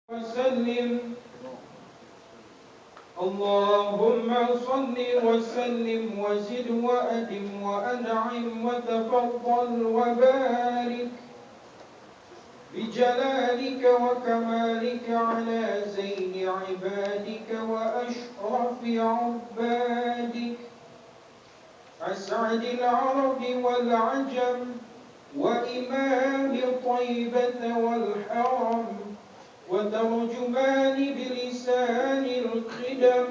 وسلم. اللهم صل وسلم وزد وأدم وأنعم وتفضل وبارك بجلالك وكمالك على زين عبادك وأشرف عبادك، أسعد العرب والعجم وإمام طيبة والحرم وترجمان بلسان الخدم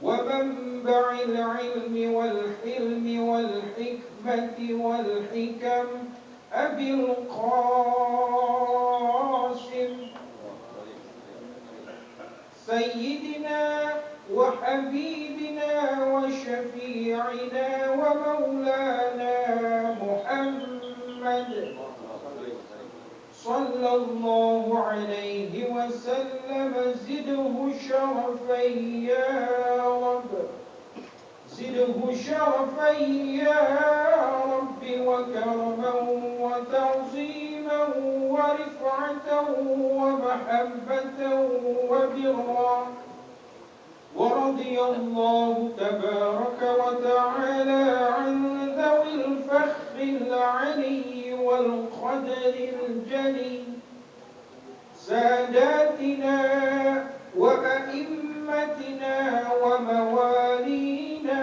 ومنبع العلم والحلم والحكمة والحكم، أبي القاسم سيدنا وحبيبنا وشفيعنا ومولانا محمد صلى الله عليه وسلم. زده شرفا يا رب، زده شرفا يا رب، وكرما وتعظيما ورفعة ومحبة وبرا. ورضي الله تبارك وتعالى عن ذوي الفخر العلي والقدر الجلي، ساداتنا وأئمتنا وموالينا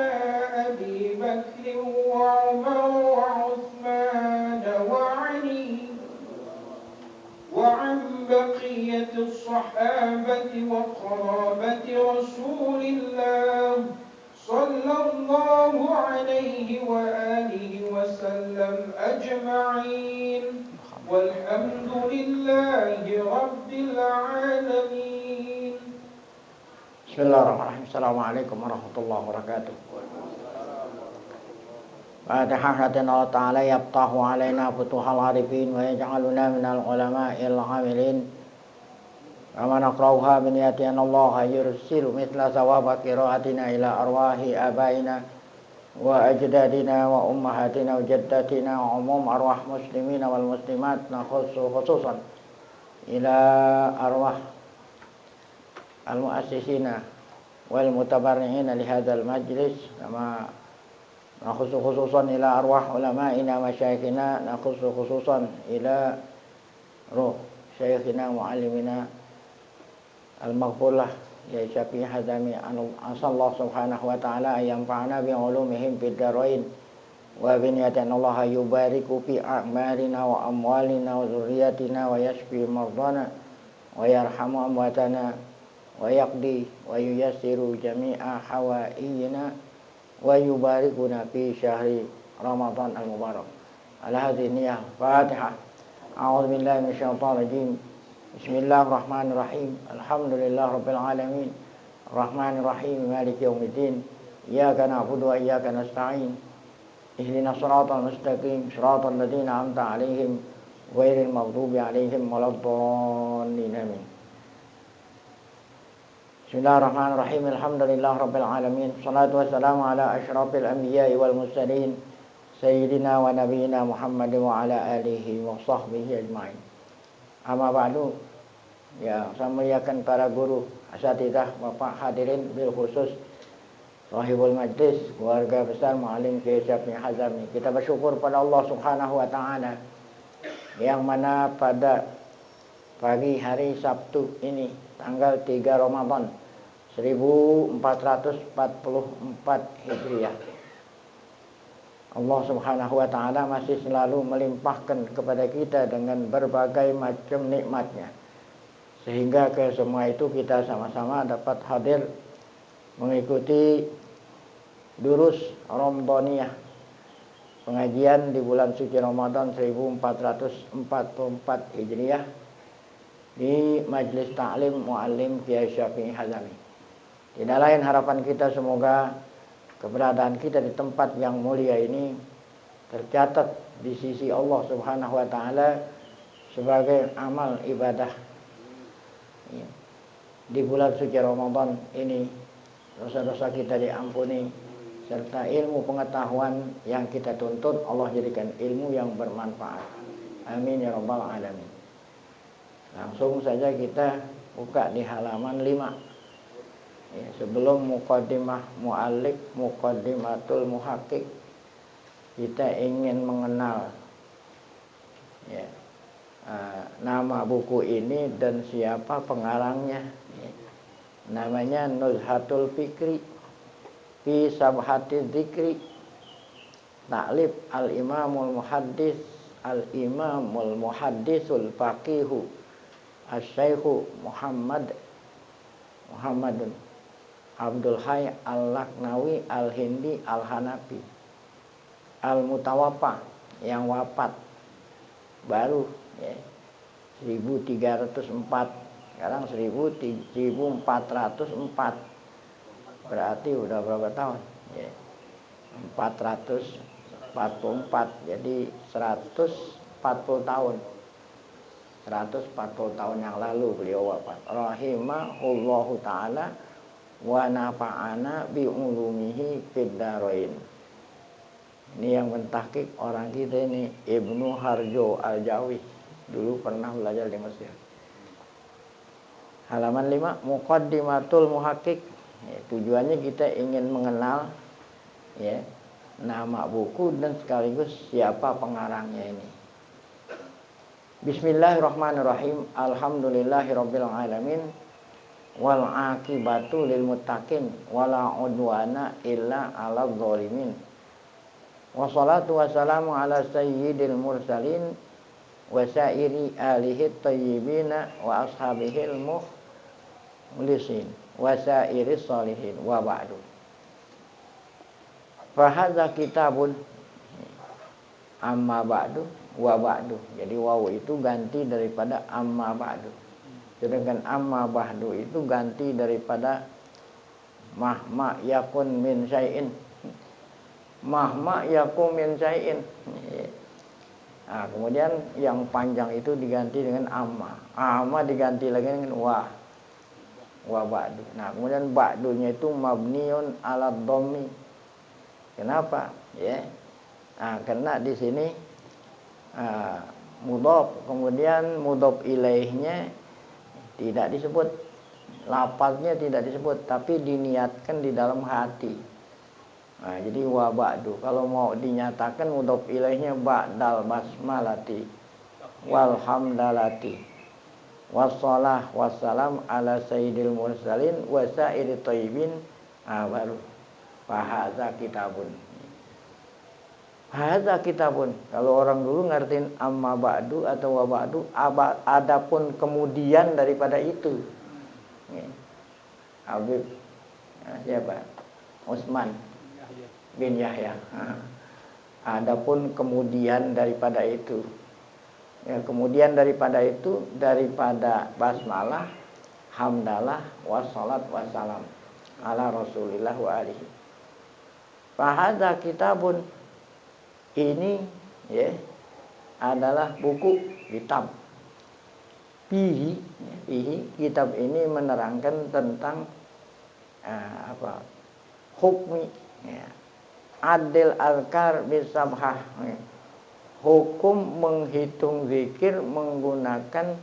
أبي بكر وعمر وعثمان وعلي، وعن بقية الصحابة وقرابة رسول الله صلى الله عليه وآله وسلم أجمعين، والحمد لله رب العالمين. Bismillahirrahmanirrahim. Assalamualaikum warahmatullahi wabarakatuh. Fatihah Allah Ta'ala yaftahu alaina futuhal arifin wa yaj'aluna minal ulama'il amilin. Wa naqra'uha min niyati an Allah yursilu mithla sawaba qira'atina ila arwahi abaina wa ajdadina wa ummahatina wa jaddatina wa umum arwah muslimina wal muslimat, nakhussu khususan ila arwah al-mu'assisina wal mutabarri'ina li hadzal majlis, kama nakhussu khususan ila arwah ulama'ina masyayikhina, nakhussu khususan ila ruh syayikhina muallimina al-maghfurlah ya Syafi'i Hazami, asallahu subhanahu wa ta'ala yanfa'ana bi ulumihim fid darain wa bi niyatin Allah yubariku fi a'malina wa amwalina wa dzurriyyatina wa yashfi mardana wa yarhamu amwatana wa yaqdi wa yuyassiru jami'a hawaijina wa yubarikuna fi syahri Ramadan al-mubarak. Ala hadhihi niyyah. Fatihah. A'udzu billahi minasyaitonir rajim. Bismillahirrahmanirrahim. Alhamdulillahirabbil alamin. Arrahmanir rahim. Maliki yaumiddin. Iyyaka na'budu wa iyyaka nasta'in. Ihdinas siratal mustaqim. Shiratal ladzina an'amta 'alaihim ghairil maghdubi 'alaihim waladdallin. Amin. Bismillahirrahmanirrahim. Alhamdulillahirabbil alamin. Shalatu wassalamu ala asyrafil anbiya'i wal mursalin sayyidina wa nabiyyina Muhammadin wa ala alihi wa sahbihi ajma'in. Amma ba'du. Ya, saya muliakan para guru, asatidzah, Bapak hadirin bil khusus sahibul majlis, keluarga besar Muallim Kiai Syafi'i Hazami. Kita bersyukur pada Allah Subhanahu wa taala yang mana pada pagi hari Sabtu ini tanggal 3 Ramadan 1444 Hijriah, Allah Subhanahu wa ta'ala masih selalu melimpahkan kepada kita dengan berbagai macam nikmatnya, sehingga ke semua itu kita sama-sama dapat hadir mengikuti durus Ramadaniyah, pengajian di bulan suci Ramadan 1444 Hijriah di Majelis Ta'lim Muallim Kiai Syafi'i Hazami. Tidak lain harapan kita semoga keberadaan kita di tempat yang mulia ini tercatat di sisi Allah Subhanahu wa taala sebagai amal ibadah. Di bulan suci Ramadan ini dosa-dosa kita diampuni, serta ilmu pengetahuan yang kita tuntut Allah jadikan ilmu yang bermanfaat. Amin ya rabbal alamin. Langsung saja kita buka di halaman 5. Ya, sebelum muqaddimah mu'allif, muqaddimatul muhaqqiq, kita ingin mengenal ya, nama buku ini dan siapa pengarangnya. Ya. Namanya Nuzhatul Fikri fi Sabhati Dzikri, ta'lif al-Imamul Muhaddisul Faqihu Asy-Syaikhu Muhammadun Abdul Hayy Al-Laknawi Al-Hindi Al-Hanafi Al-Mutawaffa, yang wafat baru ya, 1304, sekarang 1404, berarti udah berapa tahun ya? 444, jadi 140 tahun. 140 tahun yang lalu beliau wafat. Rahimahullahu ta'ala wa nafa'ana bi ulumihi fid dharain. Ini yang mentahqiq orang kita ini, Ibnu Harjo Al-Jawi. Dulu pernah belajar di Mesir. Halaman 5, Muqaddimatul Muhaqqiq. Ya, tujuannya kita ingin mengenal ya, nama buku dan sekaligus siapa pengarangnya ini. Bismillahirrahmanirrahim. Alhamdulillahirabbil alamin. Wal aqibatu lil muttaqin wala udwana illa 'alal zalimin. Wassalatu wassalamu ala sayyidil mursalin wa sairi alihi thayyibina wa ashabihil mukhlisin wa sairi sholihin wa ba'du. Fa hadza kitabun amma ba'du wa ba'du. Jadi waw itu ganti daripada amma ba'du. Sedangkan amma ba'du itu ganti daripada mahma yakun min syai'in. Mahma yakun min syai'in. Nah, kemudian yang panjang itu diganti dengan amma. Amma diganti lagi dengan wa ba'du. Nah, kemudian ba'dunya itu mabniun ala dhammi. Kenapa? Ya. Nah, karena di sini mudhof, kemudian mudhof ilaihnya tidak disebut, lafaznya tidak disebut, tapi diniatkan di dalam hati. Nah, jadi wa ba'du. Kalau mau dinyatakan mudhof ilaihnya ba'dal basmalati wal hamdalati wassalah wassalam ala sayyidil mursalin wa sairi thayyibin, baru bahasa kitabun. Hadza kitabun. Kalau orang dulu ngertiin amma ba'du atau wa ba'du, adapun kemudian daripada itu. Habib siapa? Utsman bin Yahya. Adapun kemudian daripada itu. Ya, kemudian daripada itu, daripada basmalah, hamdalah, wassalat wassalam ala Rasulillah wa alihi. Fa hadza kitabun. Ini ya adalah buku, kitab. Fihi kitab ini menerangkan tentang hukmi ya, adil alkar bisabhah ya. Hukum menghitung zikir menggunakan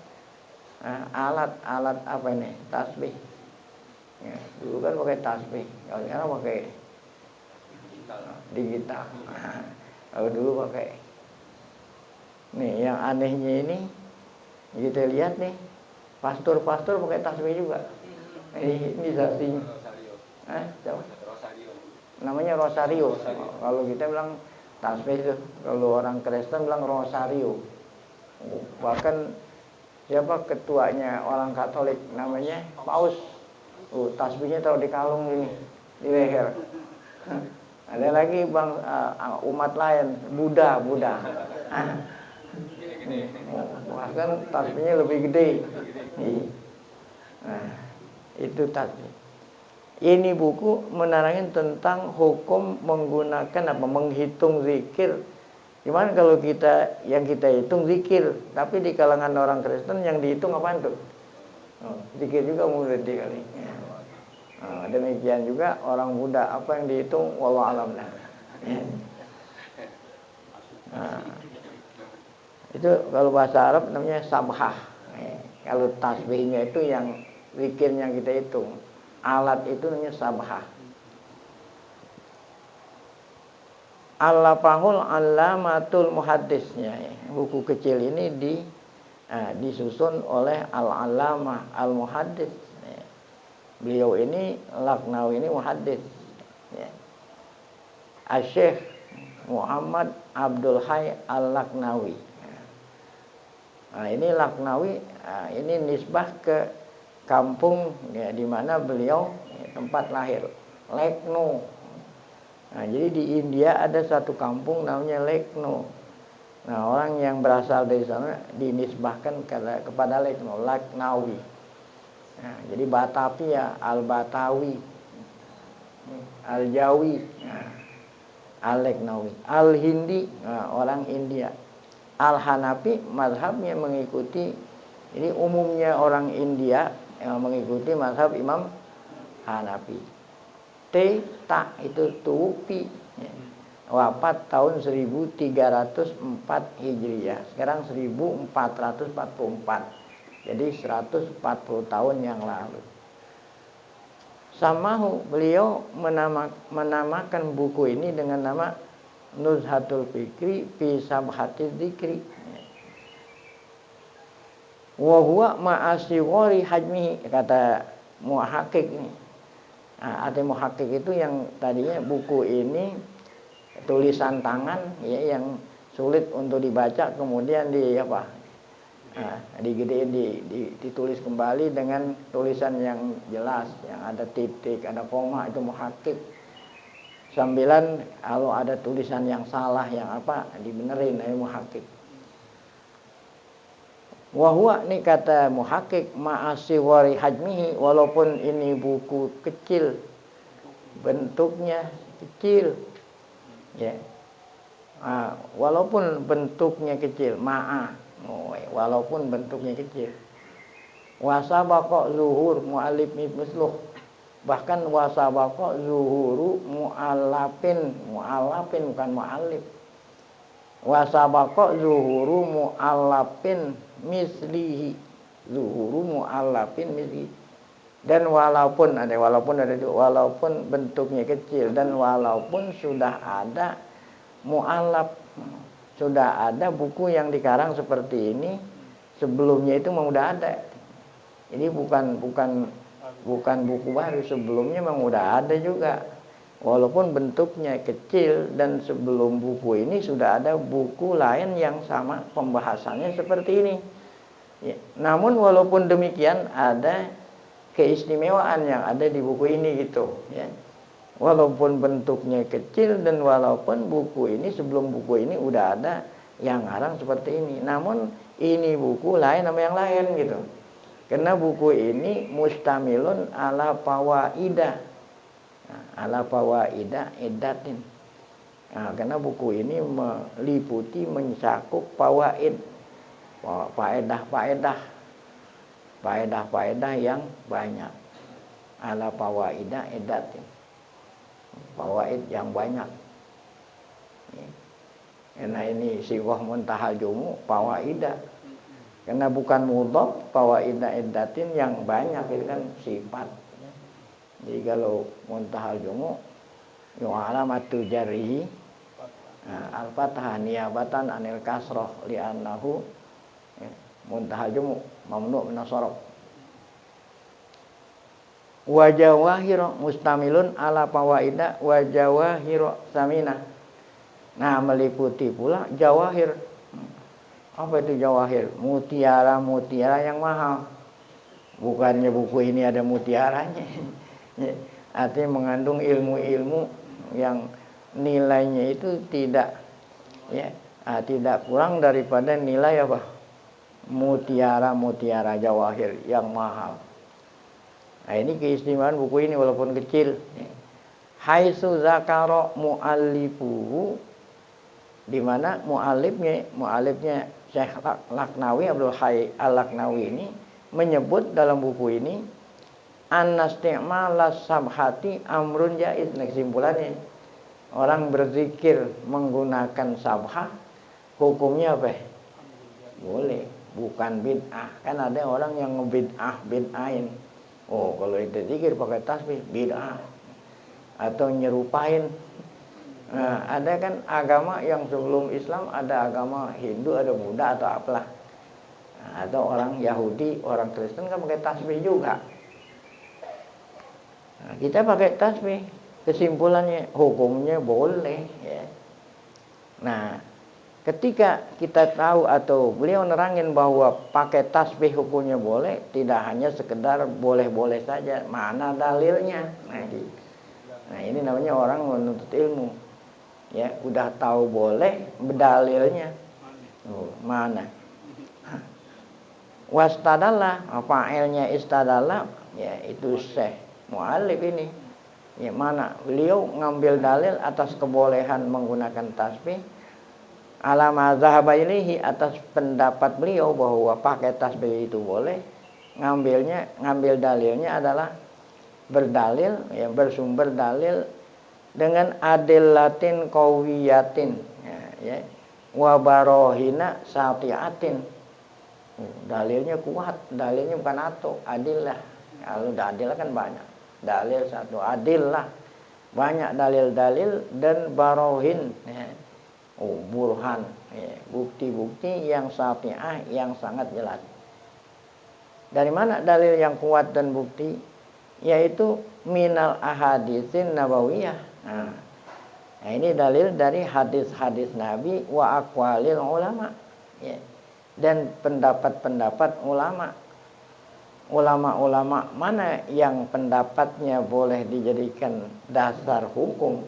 alat-alat apa ini? Tasbih ya, dulu kan pakai tasbih, kalau sekarang pakai digital. Kalau dulu pakai. Nih yang anehnya ini kita lihat nih, pastor-pastor pakai tasbih juga. Ini saksinya. Namanya rosario. Kalau kita bilang tasbih itu, kalau orang Kristen bilang rosario. Bahkan siapa ketuanya orang Katolik namanya Paus. Tasbihnya taruh di kalung ini, di leher. Ada lagi umat lain, Buddha. Bahkan tasbihnya lebih gede. Nah, itu tasbih. Ini buku menerangkan tentang hukum menggunakan menghitung zikir. Gimana kalau yang kita hitung zikir, tapi di kalangan orang Kristen yang dihitung apaan tuh? Zikir juga murid kali. Demikian juga orang Buddha, apa yang dihitung wallahu alam. Itu kalau bahasa Arab namanya sabhah. Kalau tasbihnya itu yang zikirnya kita hitung. Alat itu namanya sabhah. Al-Lafahul Allamatul Muhaddisnya. Buku kecil ini disusun oleh Al-Allamah Al-Muhaddis. Beliau ini Laknawi ini muhaddis. Asy-Syaikh Muhammad Abdul Hayy Al-Laknawi. Nah, ini Laknawi, ini nisbah ke kampung di mana beliau tempat lahir, Lucknow. Nah, jadi di India ada satu kampung namanya Lucknow. Nah, orang yang berasal dari sana dinisbahkan kepada Lucknow, Laknawi. Nah, jadi Batavia, Al-Batawi, Al-Jawi, Al-Laknawi, Al-Hindi, orang India. Al-Hanafi mazhabnya mengikuti, ini umumnya orang India yang mengikuti mazhab Imam Hanafi. Ta itu tupi, wafat tahun 1304 Hijriah. Sekarang 1444. Jadi 140 tahun yang lalu. Samahu, beliau menamakan buku ini dengan nama Nuzhatul Fikri fi Sabhatiz Dzikri. Wa huwa ma'asighari hajmi, kata muhakkik ini. Nah, arti muhakkik itu yang tadinya buku ini tulisan tangan ya, yang sulit untuk dibaca, kemudian digedein, ditulis kembali dengan tulisan yang jelas, yang ada titik, ada koma, itu muhakkik. Sambilan kalau ada tulisan yang salah, yang dibenerin, ini muhakkik. Wahwa, ini kata muhakkik, ma'asighari hajmihi, walaupun ini buku kecil, bentuknya kecil, ya. Walaupun bentuknya kecil, walaupun bentuknya kecil. Wasabaqa zuhur mu'allif misluh, bahkan wasabaqa zuhuru mu'allafin bukan mu'allif. Wasabaqa zuhuru mu'allafin mislihi, zuhuru mu'allafin mislihi. Dan walaupun bentuknya kecil, dan walaupun sudah ada mu'allaf, sudah ada buku yang dikarang seperti ini, sebelumnya itu memang udah ada. Ini bukan buku baru, sebelumnya memang udah ada juga. Walaupun bentuknya kecil, dan sebelum buku ini sudah ada buku lain yang sama pembahasannya seperti ini. Ya, namun walaupun demikian ada keistimewaan yang ada di buku ini gitu, ya. Walaupun bentuknya kecil, dan walaupun buku ini sebelum buku ini udah ada yang ngarang seperti ini, namun ini buku lain sama yang lain gitu. Karena buku ini mustamilun ala fawaidah, ala fawaida iddatin. Karena buku ini meliputi, mencakup fawaid, faedah yang banyak. Ala fawaida iddatin, fawaid yang banyak. Karena ini sighah muntahal jumu, fawaidah. Karena bukan mudhaf, fawaida iddatin yang banyak itu kan sifat. Jadi kalau muntahal jumu yu'alamatu jarhi al-fathah niyabatan anil kasrah li'annahu muntahal jumu mamnu' min as-sarf. Wa jawahir mustamilun ala fawaida wa jawahir samina. Nah, meliputi pula jawahir. Apa itu jawahir? Mutiara yang mahal. Bukannya buku ini ada mutiaranya. Artinya mengandung ilmu-ilmu yang nilainya itu tidak kurang daripada nilai mutiara jawahir yang mahal. Nah, ini keistimewaan buku ini walaupun kecil. Haitsu zakara muallifuhu, di mana muallifnya Syekh Laknawi, Abdul Hayy Al-Laknawi ini menyebut dalam buku ini an-nasti'malas sabhati amrun jaiz. Kesimpulannya, orang berzikir menggunakan sabhah hukumnya apa? Boleh. bukan bid'ah. Kan ada orang yang bid'ahin. Oh, kalau itu zikir pakai tasbih bid'ah. Atau nyerupain. Nah, ada kan agama yang sebelum Islam, ada agama Hindu, ada Buddha atau apalah. Nah, atau orang Yahudi, orang Kristen kan pakai tasbih juga. Nah, kita pakai tasbih. Kesimpulannya hukumnya boleh ya. Nah, ketika kita tahu atau beliau nerangin bahwa pakai tasbih hukumnya boleh, tidak hanya sekedar boleh-boleh saja, mana dalilnya. Nah, ini namanya orang menuntut ilmu. Ya, udah tahu boleh, dalilnya mana? Wastadalla, fa'ilnya istadalla, ya itu Syekh Mu'allif ini. Ya, mana beliau ngambil dalil atas kebolehan menggunakan tasbih ala mazhaba ilaihi, atas pendapat beliau bahwa pakai tasbih itu boleh. Ngambil dalilnya adalah berdalil, ya, bersumber dalil dengan adillatin qawiyatin, ya, wa barohina satiatin. Dalilnya kuat, dalilnya bukan atau adillah. Kalau adillah kan banyak. Dalil satu, adillah banyak dalil-dalil dan barohin, ya. Burhan, ya, bukti-bukti yang sati'ah, yang sangat jelas. Dari mana dalil yang kuat dan bukti? Yaitu minal ahaditsin nabawiyah. Nah, ini dalil dari hadis-hadis Nabi wa aqwalil ulama, ya. Dan pendapat-pendapat ulama. Ulama-ulama mana yang pendapatnya boleh dijadikan dasar hukum?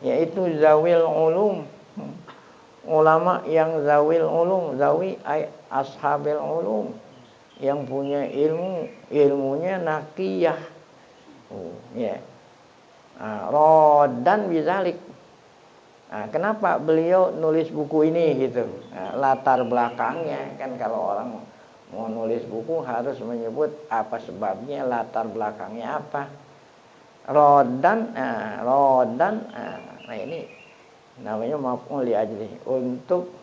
Yaitu zawil ulum. Ulama yang zawil ulum, zawi ay ashabil ulum, yang punya ilmu, ilmunya naqiyah. Ya. Rodan bizalik. Nah, kenapa beliau nulis buku ini gitu? Nah, latar belakangnya kan, kalau orang mau nulis buku harus menyebut apa sebabnya, latar belakangnya apa. Rodan, nah ini namanya maf'ul li ajli, untuk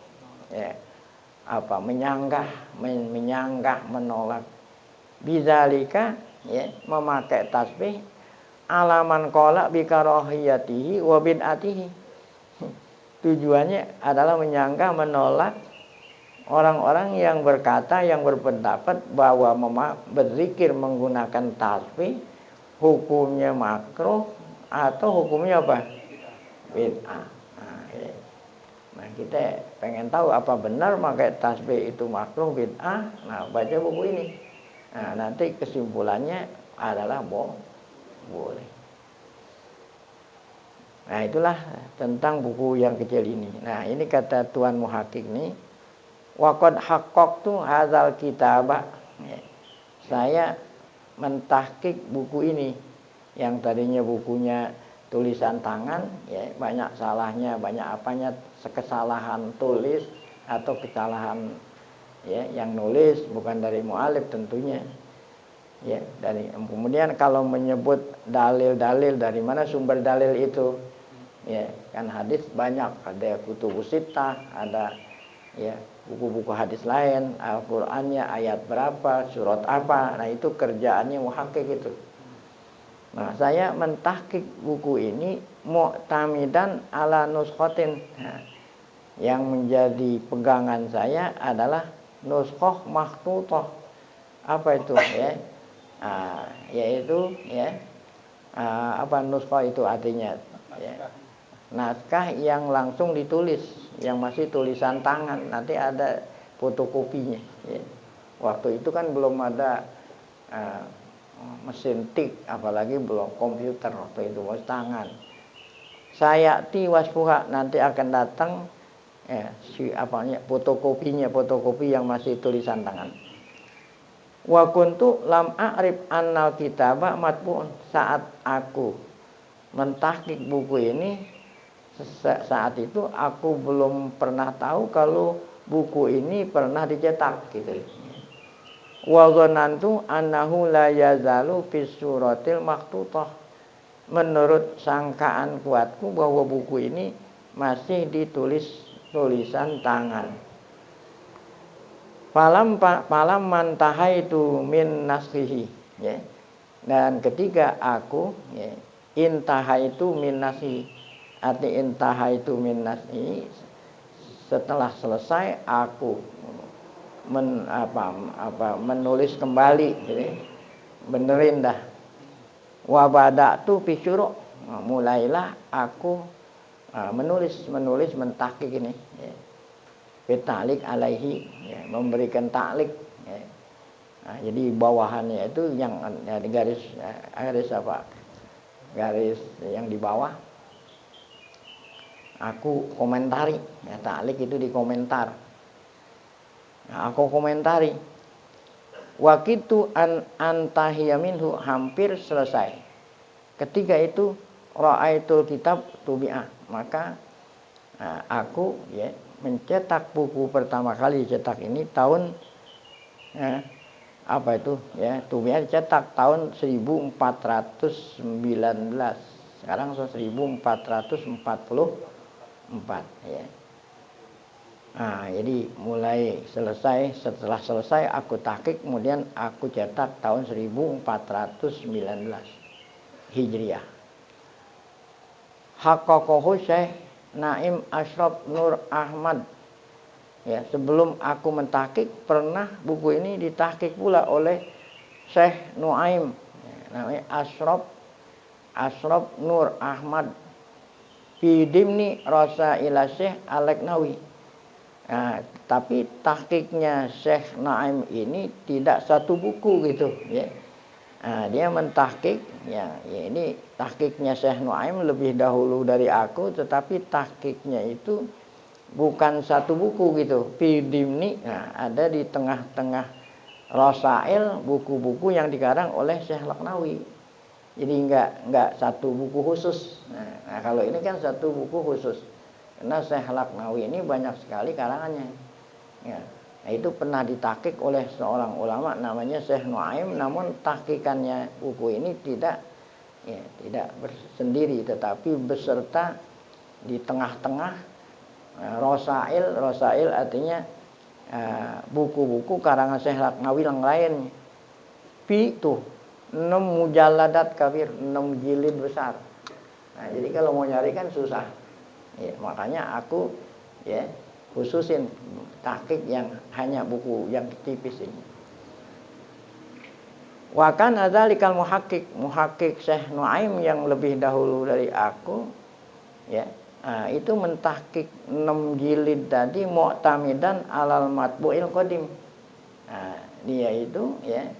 ya, apa, menyanggah, menolak. Bizalika, ya, memakai tasbih alaman qala bi karahiyatihi wa bid'atihi. Tujuannya adalah menyanggah, menolak orang-orang yang berkata, yang berpendapat bahwa berzikir menggunakan tasbih hukumnya makruh atau hukumnya apa? Bid'ah. Nah, kita pengen tahu apa benar pakai tasbih itu makruh, bid'ah. Nah, baca buku ini. Nah, nanti kesimpulannya adalah boleh. Nah, itulah tentang buku yang kecil ini. Nah, ini kata Tuan Muhaqqiq nih, waqad haqqaqtu hadzal kitaba. Saya mentahqiq buku ini, yang tadinya bukunya tulisan tangan, ya, banyak salahnya, banyak apanya, kesalahan tulis atau kesalahan, ya, yang nulis bukan dari mu'alif tentunya. Ya, dari kemudian kalau menyebut dalil-dalil, dari mana sumber dalil itu? Ya, kan hadis banyak, ada kutubus sittah, ada, ya, buku-buku hadis lain, Al-Qur'annya ayat berapa, surat apa. Nah, itu kerjaannya muhaqqiq itu. Nah, saya mentahqiq buku ini mu'tamidan ala nuskhatin. Nah, yang menjadi pegangan saya adalah nuskhah makhtutah. Apa itu, ya? Yaitu, ya, apa nuskhah itu artinya? Ya, naskah yang langsung ditulis, yang masih tulisan tangan, nanti ada fotokopinya. Ya. Waktu itu kan belum ada mesin tik, apalagi belum komputer, waktu itu masih tangan. Sayati wasfuha, nanti akan datang, ya, fotokopi yang masih tulisan tangan. Wa kuntu lam a'rif annal kitaba matbu'un. Saat aku mentahqiq buku ini, saat itu aku belum pernah tahu kalau buku ini pernah dicetak gitu. Wa dhanantu annahu la yazalu fis suratil maktutah. Menurut sangkaan kuatku bahwa buku ini masih ditulis tulisan tangan. Falam mantahaitu min naskhihi, ya. Dan ketika aku, ya, intahaitu min naskhihi, arti intahaitu min naskhihi, setelah selesai aku menulis kembali, jadi benerin dah. Wa bada'tu fi syuru', mulailah aku menulis mentahqiq ini, ya. Bita'liq alaihi, ya, memberikan ta'liq, ya. Nah, jadi bawahannya itu yang di garis yang di bawah aku komentari, ya, ta'liq itu di komentar. Nah, aku komentari wakitu antahiya minhu, hampir selesai. Ketika itu ra'aitul kitab tubi'ah, maka aku, ya, mencetak buku pertama kali cetak ini tahun tubi'ah cetak tahun 1419. Sekarang 1444, ya. Nah, jadi mulai selesai, setelah selesai aku tahqiq, kemudian aku cetak tahun 1419 Hijriah. Haqqaqahu Syekh Naim Ashraf Nur Ahmad. Ya, sebelum aku mentahqiq, pernah buku ini ditahqiq pula oleh Syekh Nuaim, ya, namanya Ashraf Nur Ahmad fi dimni Rasail Syekh Al-Laknawi. Nah, tapi tahqiqnya Syekh Naim ini tidak satu buku gitu, ya. Nah, dia mentahqiq, ya ini tahqiqnya Syekh Nuaim lebih dahulu dari aku, tetapi tahqiqnya itu bukan satu buku gitu. Pidimni, nah, ada di tengah-tengah Rasail buku-buku yang dikarang oleh Syekh Laknawi. Jadi enggak satu buku khusus. Nah, kalau ini kan satu buku khusus. Karena Syekh Laknawi ini banyak sekali karangannya. Ya. Nah, itu pernah ditahqiq oleh seorang ulama namanya Syekh Nuaim, namun tahqiqannya buku ini tidak bersendiri, tetapi beserta di tengah-tengah Rasail artinya buku-buku karangan Syekh Laknawi yang lain. Itu 6 mujalladat kabir, 6 jilid besar. Nah, jadi kalau mau nyari kan susah. Ya, makanya aku, ya, khususin tahqiq yang hanya buku yang tipis ini. Wa kana dzalikal muhaqqiq Syekh Nuaim yang lebih dahulu dari aku, ya, itu mentahqiq 6 jilid tadi mu'tamidan alal matbu'il qadim. Dia itu, ya,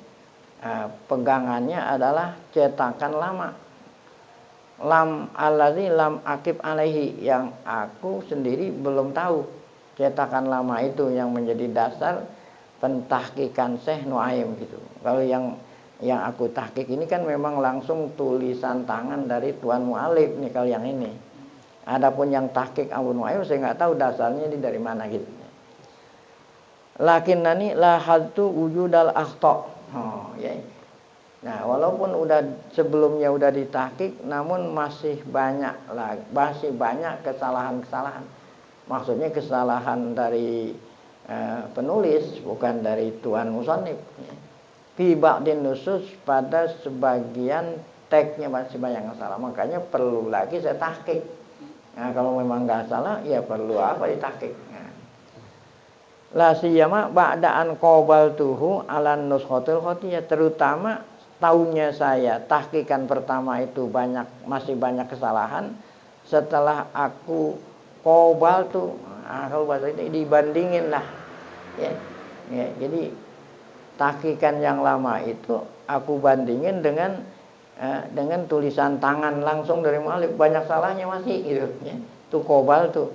pegangannya adalah cetakan lama. Lam allazi lam akib alaihi, yang aku sendiri belum tahu. Cetakan lama itu yang menjadi dasar pentahqiqan Syekh Nuaim gitu. Kalau yang aku tahqiq ini kan memang langsung tulisan tangan dari Tuan Mu'alif nih kalau yang ini. Adapun yang tahqiq Abu Nuaim saya nggak tahu dasarnya ini dari mana gitu. Lakinnani lahadtu wujudal akhta. Oh, ya. Nah, walaupun sebelumnya udah ditahqiq, namun masih banyak kesalahan-kesalahan. Maksudnya kesalahan dari penulis, bukan dari tuan musannif. Fi ba'din nusus, pada sebagian teksnya masih banyak yang salah. Makanya perlu lagi saya tahqiq. Nah, kalau memang nggak salah, ya perlu apa ditahqiq. Nah. La siyama ba'da'an qabaltuhu 'alan nuskhatil khatiyah, terutama tahunnya saya tahqiqan pertama itu masih banyak kesalahan. Setelah aku qabaltu, kalau bahasa ini dibandingin lah, ya. Jadi tahqiqan yang lama itu aku bandingin dengan tulisan tangan langsung dari mu'allif, banyak salahnya masih gitu, ya. Itu qabaltu.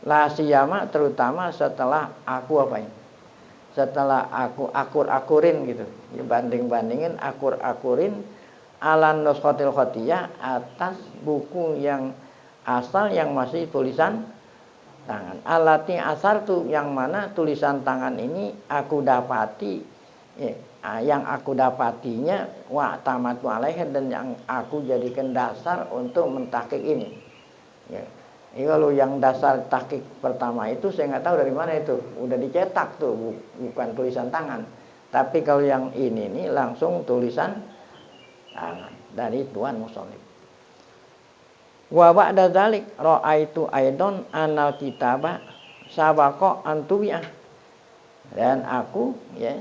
La siyama, terutama setelah aku setelah aku akur-akurin gitu, dibanding-bandingin akur-akurin alan nuskhatil khatiyah, atas buku yang asal yang masih tulisan tangan. Alati asartu, yang mana tulisan tangan ini aku dapati, ya, yang aku dapatinya wa tamatu alaihi, dan yang aku jadikan dasar untuk mentahqiq ini, ya. Ini kalau yang dasar tahqiq pertama itu saya nggak tahu dari mana itu. Udah dicetak tuh, bukan tulisan tangan. Tapi kalau yang ini nih langsung tulisan tangan dari Tuan Musonif. Wa ba'da dzalik ra'aitu aidon anal kitaba sabaqa antubi'ah. Dan aku ya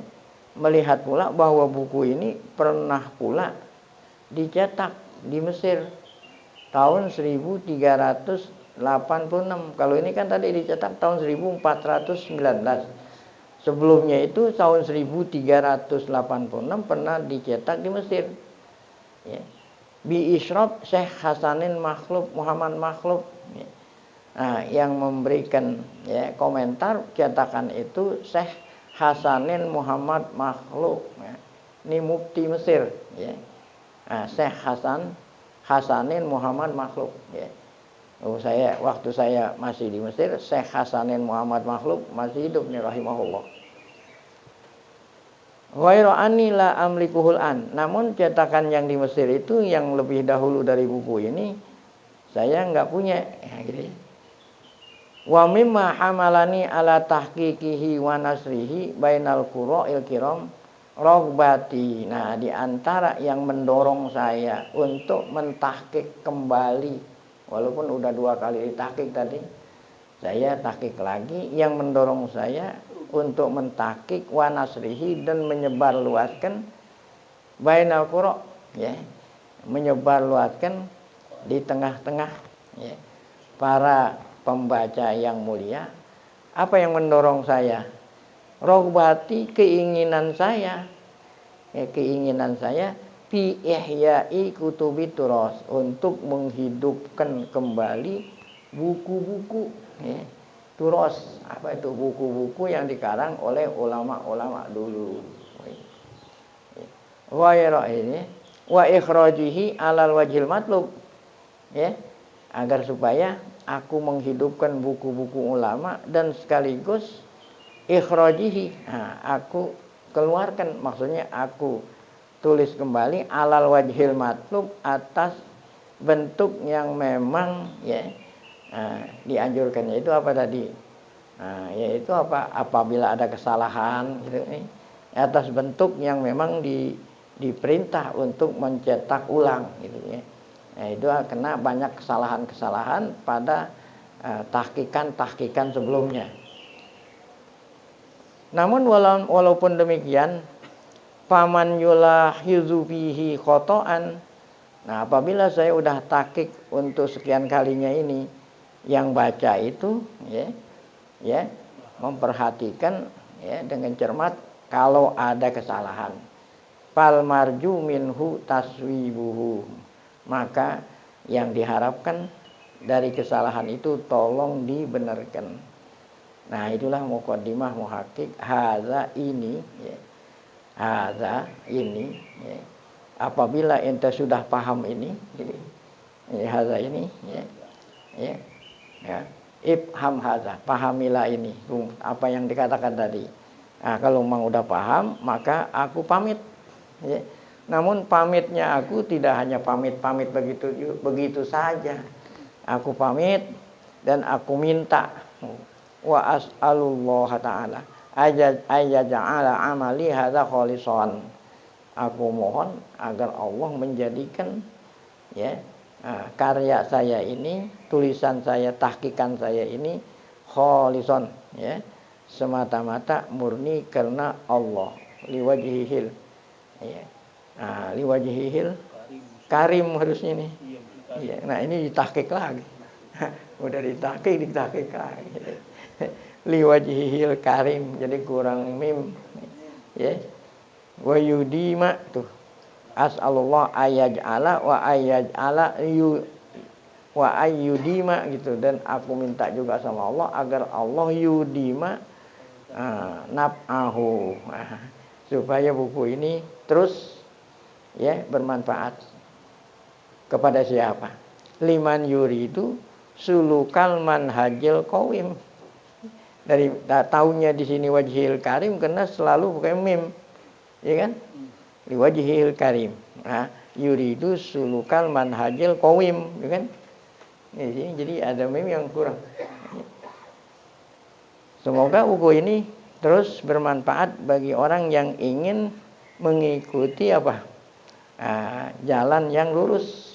melihat pula bahwa buku ini pernah pula dicetak di Mesir tahun 1386. Kalau ini kan tadi dicetak tahun 1419. Sebelumnya itu tahun 1386 pernah dicetak di Mesir. Ya. Bi Isyraf Syekh Hasanin Makhluf Muhammad Makhluf. Ya. Nah, yang memberikan ya komentar cetakan itu Syekh Hasanin Muhammad Makhluf. Ya. Ini mufti Mesir. Ya. Nah, Syekh Hasanin Muhammad Makhluf. Ya. Waktu saya masih di Mesir, Syekh Hasanin Muhammad Makhluf masih hidup nih rahimahullah. Ghairu anni la amlikuhul an. Namun cetakan yang di Mesir itu yang lebih dahulu dari buku ini saya nggak punya. Ya, gitu. Wa mimma hamalani ala tahqiqihi wa nasrihi bainal qura'il kiram rogbati. Nah, di antara yang mendorong saya untuk mentahqiq kembali, walaupun udah 2 kali ditahqiq tadi, saya tahqiq lagi, yang mendorong saya untuk mentahqiq wa nasrihi dan menyebarluaskan bainal qura, ya, menyebarluaskan di tengah-tengah ya, para pembaca yang mulia. Apa yang mendorong saya? Rogbati, keinginan saya, fi ihya'i kutubi turas, untuk menghidupkan kembali buku-buku ya, turas. Apa itu? Buku-buku yang dikarang oleh ulama-ulama dulu. Wa ini wa ikhrajihi alal wajhil matlub, ya, agar supaya aku menghidupkan buku-buku ulama dan sekaligus ikhrajihi, aku keluarkan, maksudnya aku tulis kembali alal wajhil matlub, atas bentuk yang memang ya dianjurkan. Yaitu apa tadi? Yaitu apabila ada kesalahan gitu, atas bentuk yang memang diperintah untuk mencetak ulang gitu ya. Itu kena banyak kesalahan-kesalahan pada tahqiqan sebelumnya. Namun walaupun demikian, faman yulahizu fihi khotoan. Nah, apabila saya udah tahqiq untuk sekian kalinya ini, yang baca itu ya memperhatikan ya dengan cermat kalau ada kesalahan. Fal marju minhu taswibuhu. Maka yang diharapkan dari kesalahan itu tolong dibenarkan. Nah, itulah muqaddimah muhaqqiq hadza ini ya. Hadza ini ya. Apabila ente sudah paham ini, hadza ini ya. Ifham hadza, pahamilah ini apa yang dikatakan tadi. Nah, kalau memang udah paham, maka aku pamit ya. Namun pamitnya aku tidak hanya pamit begitu saja. Aku pamit dan aku minta, wa as'alullah ta'ala ayyaja'ala amali hadza khalisan. Aku mohon agar Allah menjadikan ya karya saya ini, tulisan saya, tahqiqan saya ini khalisan ya, semata-mata murni karena Allah, liwajhihil ya. Liwajhihil karim harusnya nih. Iya, nah ini ditahqiq lagi. Udah ditahqiq lagi. Liwajhihil karim, jadi kurang mim ya. Wa yudima tuh as'alullah ayaj'ala wa ayaj'ala wa ayyudima gitu. Dan aku minta juga sama Allah agar Allah yudima naf'ahu, supaya buku ini terus ya bermanfaat kepada siapa? Liman yuridu sulukal manhajil qawim. Dari tahunnya di sini wajhil karim karena selalu pakai mim, ya kan? Liwajhil karim. Nah, yuridu sulukal manhajil qawim, ya kan? Jadi ada meme yang kurang. Semoga buku ini terus bermanfaat bagi orang yang ingin mengikuti jalan yang lurus.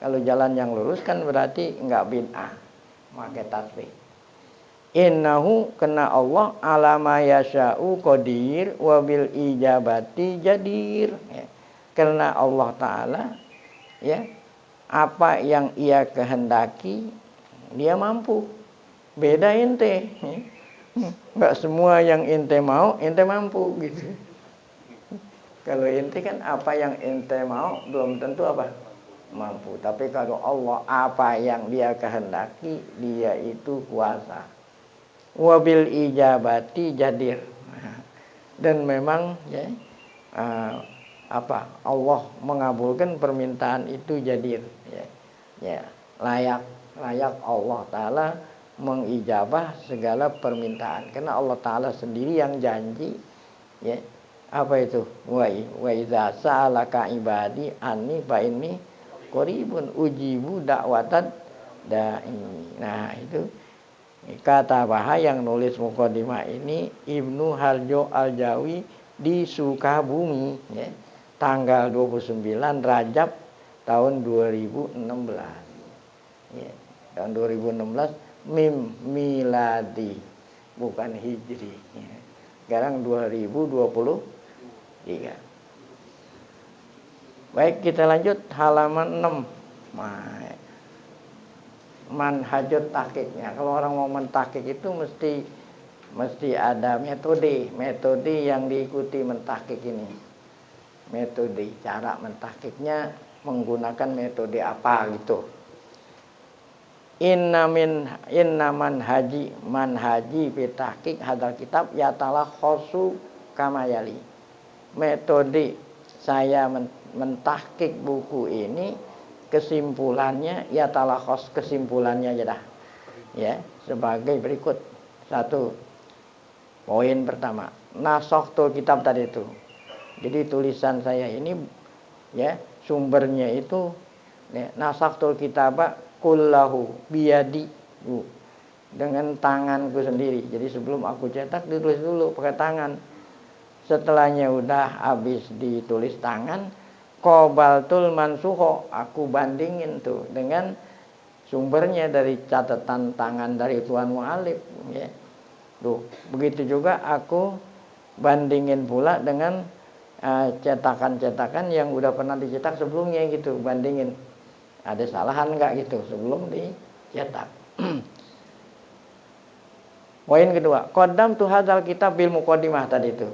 Kalau jalan yang lurus kan berarti enggak bid'ah, pakai tasbih. Innahu kena Allah alama yasha'u qadir wa bil ijabati jadir. Karena Allah Ta'ala apa yang ia kehendaki dia mampu. Beda ente. Enggak semua yang ente mau ente mampu gitu. Kalau ente kan apa yang ente mau belum tentu mampu. Tapi kalau Allah apa yang dia kehendaki dia itu kuasa. Wabil ijabati jadir. Dan memang Allah mengabulkan permintaan itu jadir. Layak Allah Ta'ala mengijabah segala permintaan karena Allah Ta'ala sendiri yang janji apa itu wa iza sa'alaka ibadi anni fa inni qaribun ujibu da'watad da'i. Nah itu kata Baha yang nulis mukadimah ini Ibnu Harjo Al-Jawi di Sukabumi tanggal 29 Rajab tahun 2016 tahun 2016 miladi bukan hijri. Sekarang 2023. Baik, kita lanjut halaman 6. Manhajut tahqiqnya. Kalau orang mau mentahqiq itu mesti ada metode yang diikuti mentahqiq ini. Metode cara mentahqiqnya menggunakan metode apa gitu. Inna manhaji fi tahqiq hadal kitab yatalah khosu kamayali. Metode saya mentahqiq buku ini kesimpulannya yatalah khos kesimpulannya aja dah. Sebagai berikut. 1. Poin pertama, nasokhtul kitab tadi itu. Jadi tulisan saya ini sumbernya itu nasokhtul kitab kullahu biyadi dengan tanganku sendiri. Jadi sebelum aku cetak ditulis dulu pakai tangan. Setelahnya udah habis ditulis tangan, qabaltul mansukho, aku bandingin tuh dengan sumbernya dari catatan tangan dari tuan mu'alif begitu juga aku bandingin pula dengan cetakan-cetakan yang udah pernah dicetak sebelumnya gitu, bandingin ada salahan enggak gitu sebelum dicetak. Poin kedua, qaddam tu hadzal kitab bil muqaddimah tadi itu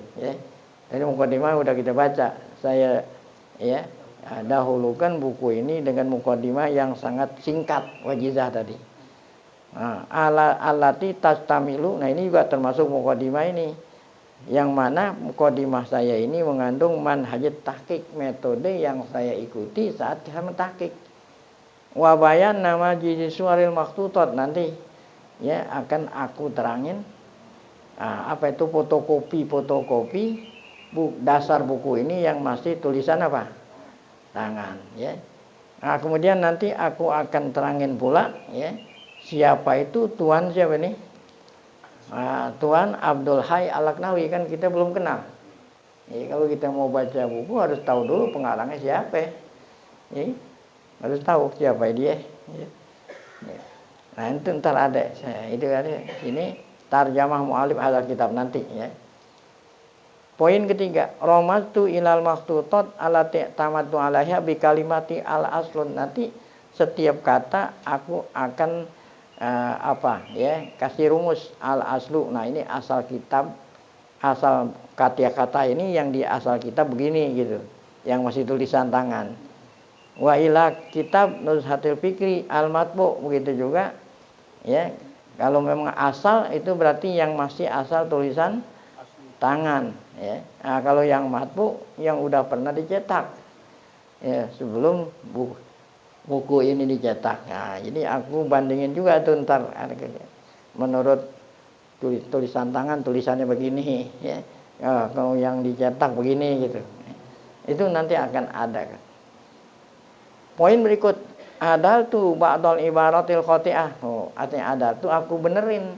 Jadi muqaddimah udah kita baca. Saya dahulukan buku ini dengan muqaddimah yang sangat singkat, wajizah tadi. Alati tastamilu. Nah, ini juga termasuk muqaddimah ini. Yang mana muqaddimah saya ini mengandung manhajut tahqiq, metode yang saya ikuti saat saya mentahqiq. Wa bayan nama jisuaril maktutot nanti akan aku terangin apa itu fotokopi dasar buku ini yang masih tulisan tangan Nah, kemudian nanti aku akan terangin pula siapa itu Tuan siapa nih? Tuan Abdul Hayy Al-Laknawi, kan kita belum kenal. Kalau kita mau baca buku harus tahu dulu pengarangnya siapa. Harus tahu siapa dia. Nah, itu ntar ada. Itu ada ini tarjamah mu'alif hadzal kitab nanti Poin ketiga, romatu ilal maktutot alati tamatu alaiha bi kalimati al aslun. Nanti setiap kata aku akan kasih rumus al aslu. Nah, ini asal kitab, asal kata-kata ini yang di asal kitab begini gitu, yang masih tulisan tangan. Wa ila kitab nuzhatil fikri al matbu, begitu juga kalau memang asal itu berarti yang masih asal tulisan tangan Nah, kalau yang matbu yang udah pernah dicetak sebelum buku ini dicetak. Nah, jadi aku bandingin juga tuh ntar menurut tulisan tangan tulisannya begini kalau yang dicetak begini gitu. Itu nanti akan ada. Poin berikut, adal tu ba'dal ibaratil khoti'ah. Oh, artinya adal tu aku benerin.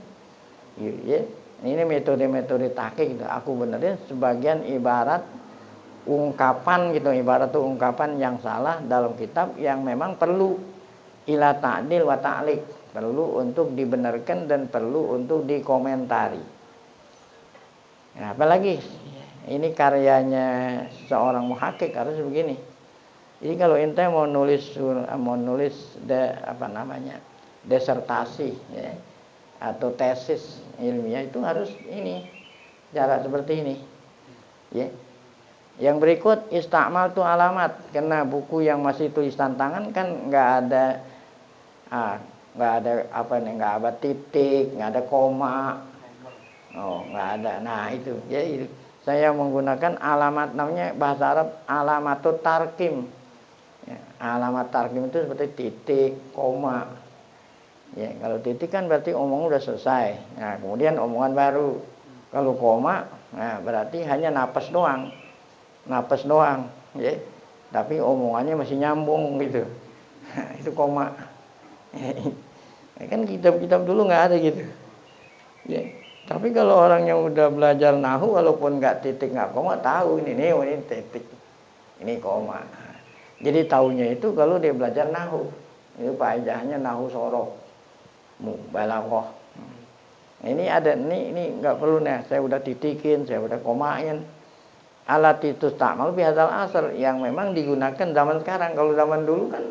Ya. Ini metode-metode tahqiq gitu. Aku benerin sebagian ibarat ungkapan gitu, ibarat tuh ungkapan yang salah dalam kitab yang memang perlu ila ta'dil wa ta'liq, perlu untuk dibenarkan dan perlu untuk dikomentari. Nah, apalagi ini karyanya seorang muhakkik harus begini. Jadi kalau ente mau nulis disertasi ya, atau tesis ilmiah itu harus ini cara seperti ini. Ya. Yang berikut istimal tu alamat, karena buku yang masih tulisan tangan kan nggak ada nggak ada titik, nggak ada koma, nggak ada. Nah itu, jadi saya menggunakan alamat, namanya bahasa Arab alamatut tarkim. Ya, alamat tarkim itu seperti titik, koma. Ya, kalau titik kan berarti omong udah selesai. Nah kemudian omongan baru. Kalau koma, nah berarti hanya napas doang, ya. Tapi omongannya masih nyambung gitu. Nah, itu koma. Kan kitab-kitab dulu nggak ada gitu. Ya. Tapi kalau orang yang udah belajar nahu, walaupun nggak titik nggak koma, tahu ini titik, ini koma. Jadi taunya itu kalau dia belajar nahu. Itu faedahnya nahu sorok, balaghah. Ini ada ini nggak perlu nih. Saya udah titikin, saya udah komain. Alat itu takmal bihadzal asr yang memang digunakan zaman sekarang. Kalau zaman dulu kan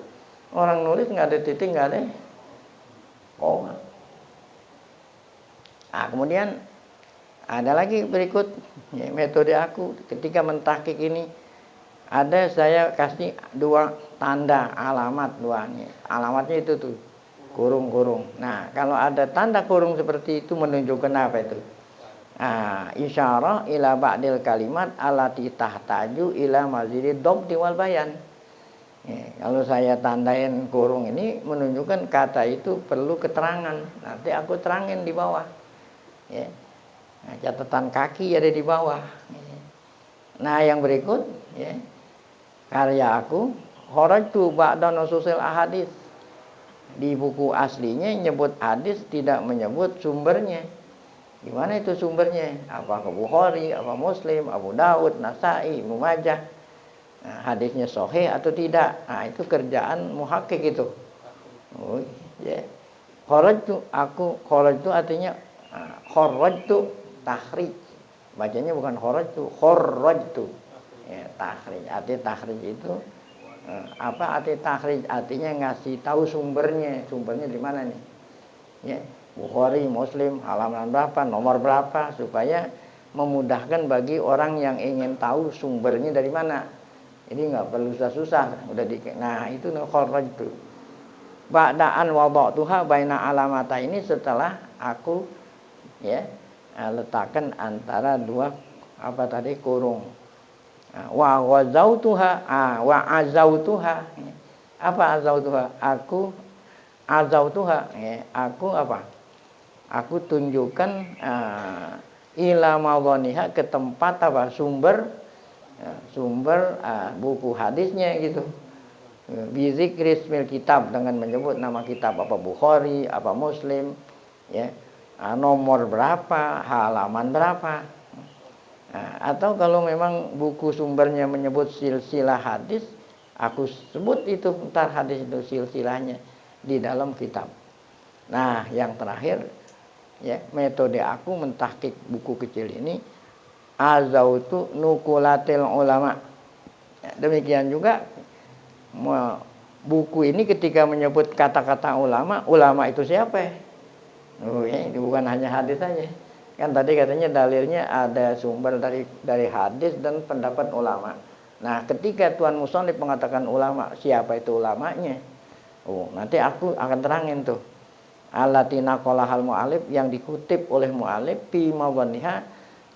orang nulis nggak ada titik, nggak ada koma. Nah, kemudian ada lagi berikut ya, metode aku ketika mentahqiq ini. Ada saya kasih dua tanda alamat duanya. Alamatnya itu tuh kurung-kurung. Nah, kalau ada tanda kurung seperti itu menunjukkan apa itu? Isyarah ila ba'dil kalimat allati tahtaju ila mazidid dhabti wal bayan. Ya, kalau saya tandain kurung ini menunjukkan kata itu perlu keterangan. Nanti aku terangin di bawah. Ya. Nah, catatan kaki ada di bawah. Ya. Nah, yang berikut ya. Karya aku kharajtu ba'da nususil ahadits. Di buku aslinya nyebut hadis, tidak menyebut sumbernya. Gimana itu sumbernya? Apa Bukhari, apa Muslim, Abu Daud, Nasai, Ibnu Majah. Nah, hadisnya sahih atau tidak? Nah, itu kerjaan muhakkik itu. Oh, ya. Kharajtu artinya kharajtu takhrij. Bacanya bukan kharajtu. Ya, takhrij. Arti takhrij itu apa arti takhrij? Artinya ngasih tahu sumbernya. Sumbernya di mana nih? Ya. Bukhari, Muslim, halaman berapa, nomor berapa, supaya memudahkan bagi orang yang ingin tahu sumbernya dari mana. Ini nggak perlu susah-susah, nah itu kharaj itu. Ba'daan wada'tuha baina alamata ini setelah aku ya letakkan antara dua kurung. Wa wazautuha wa azautuha. Apa azautuha? Azautuha ya, aku apa? Aku tunjukkan ila mawaniha ke tempat apa sumber buku hadisnya gitu. Bizikri ismil kitab, dengan menyebut nama kitab, apa Bukhari, apa Muslim ya. Nomor berapa, halaman berapa. Atau kalau memang buku sumbernya menyebut silsilah hadis, aku sebut itu entar hadis itu silsilahnya di dalam kitab. Nah, yang terakhir ya, metode aku mentahqiq buku kecil ini azautu nukulatil ulama. Ya, demikian juga buku ini ketika menyebut kata-kata ulama itu siapa? Ini bukan hanya hadis saja. Kan tadi katanya dalilnya ada sumber dari hadis dan pendapat ulama. Nah, ketika Tuan Musannif mengatakan ulama, siapa itu ulamanya? Nanti aku akan terangin tuh. Alatina qolahal mu'alif, yang dikutip oleh mu'alif fi mawaniha,